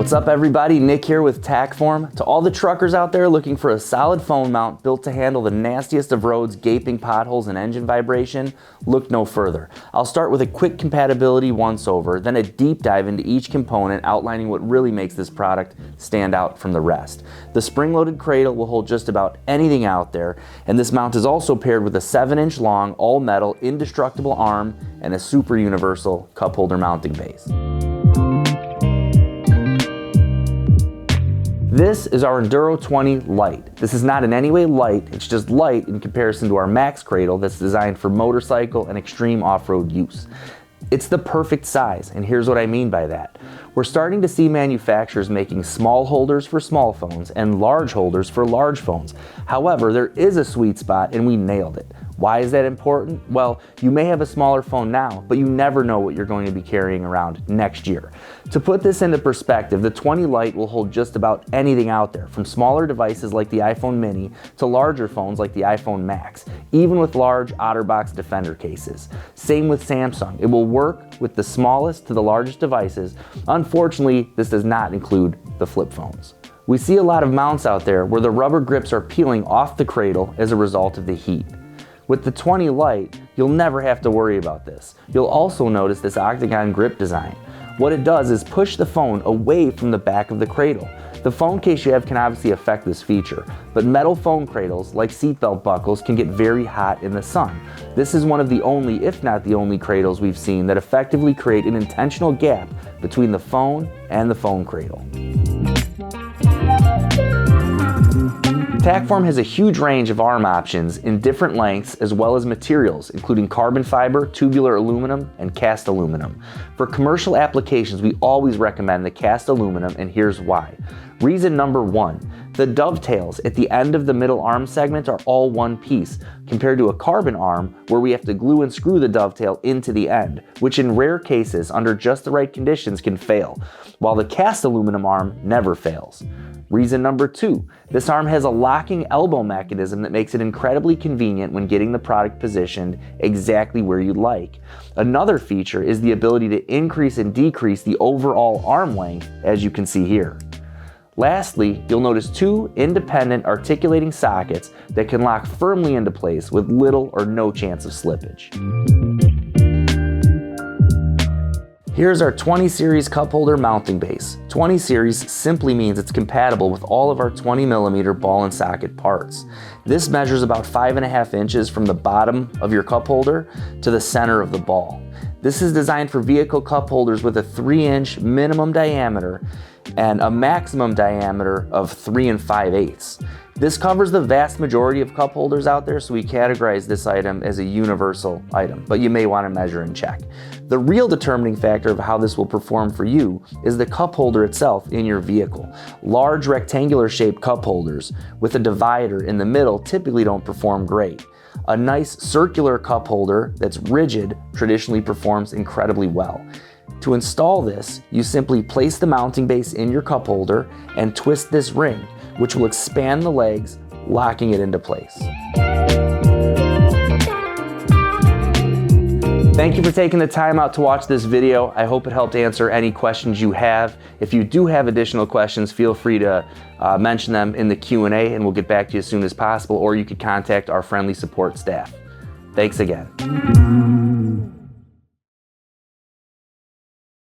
What's up everybody, Nick here with Tackform. To all the truckers out there looking for a solid phone mount built to handle the nastiest of roads, gaping potholes, and engine vibration, look no further. I'll start with a quick compatibility once over, then a deep dive into each component outlining what really makes this product stand out from the rest. The spring-loaded cradle will hold just about anything out there, and this mount is also paired with a 7-inch long, all-metal, indestructible arm and a super universal cup holder mounting base. This is our Enduro 20 Lite. This is not in any way light, it's just light in comparison to our Max cradle that's designed for motorcycle and extreme off-road use. It's the perfect size, and here's what I mean by that. We're starting to see manufacturers making small holders for small phones and large holders for large phones. However, there is a sweet spot and we nailed it. Why is that important? Well, you may have a smaller phone now, but you never know what you're going to be carrying around next year. To put this into perspective, the 20 Lite will hold just about anything out there, from smaller devices like the iPhone mini to larger phones like the iPhone Max, even with large OtterBox Defender cases. Same with Samsung. It will work with the smallest to the largest devices. Unfortunately, this does not include the flip phones. We see a lot of mounts out there where the rubber grips are peeling off the cradle as a result of the heat. With the 20 Lite, you'll never have to worry about this. You'll also notice this octagon grip design. What it does is push the phone away from the back of the cradle. The phone case you have can obviously affect this feature, but metal phone cradles, like seatbelt buckles, can get very hot in the sun. This is one of the only, if not the only, cradles we've seen that effectively create an intentional gap between the phone and the phone cradle. Tackform has a huge range of arm options in different lengths as well as materials, including carbon fiber, tubular aluminum, and cast aluminum. For commercial applications, we always recommend the cast aluminum, and here's why. Reason number one, the dovetails at the end of the middle arm segment are all one piece, compared to a carbon arm where we have to glue and screw the dovetail into the end, which in rare cases, under just the right conditions, can fail, while the cast aluminum arm never fails. Reason number two, this arm has a locking elbow mechanism that makes it incredibly convenient when getting the product positioned exactly where you'd like. Another feature is the ability to increase and decrease the overall arm length, as you can see here. Lastly, you'll notice two independent articulating sockets that can lock firmly into place with little or no chance of slippage. Here's our 20 series cup holder mounting base. 20 series simply means it's compatible with all of our 20mm ball and socket parts. This measures about 5.5 inches from the bottom of your cup holder to the center of the ball. This is designed for vehicle cup holders with a 3-inch minimum diameter and a maximum diameter of 3 5/8. This covers the vast majority of cup holders out there, so we categorize this item as a universal item, but you may want to measure and check. The real determining factor of how this will perform for you is the cup holder itself in your vehicle. Large rectangular shaped cup holders with a divider in the middle typically don't perform great. A nice circular cup holder that's rigid traditionally performs incredibly well. To install this, you simply place the mounting base in your cup holder and twist this ring, which will expand the legs, locking it into place. Thank you for taking the time out to watch this video. I hope it helped answer any questions you have. If you do have additional questions, feel free to mention them in the Q&A and we'll get back to you as soon as possible, or you could contact our friendly support staff. Thanks again.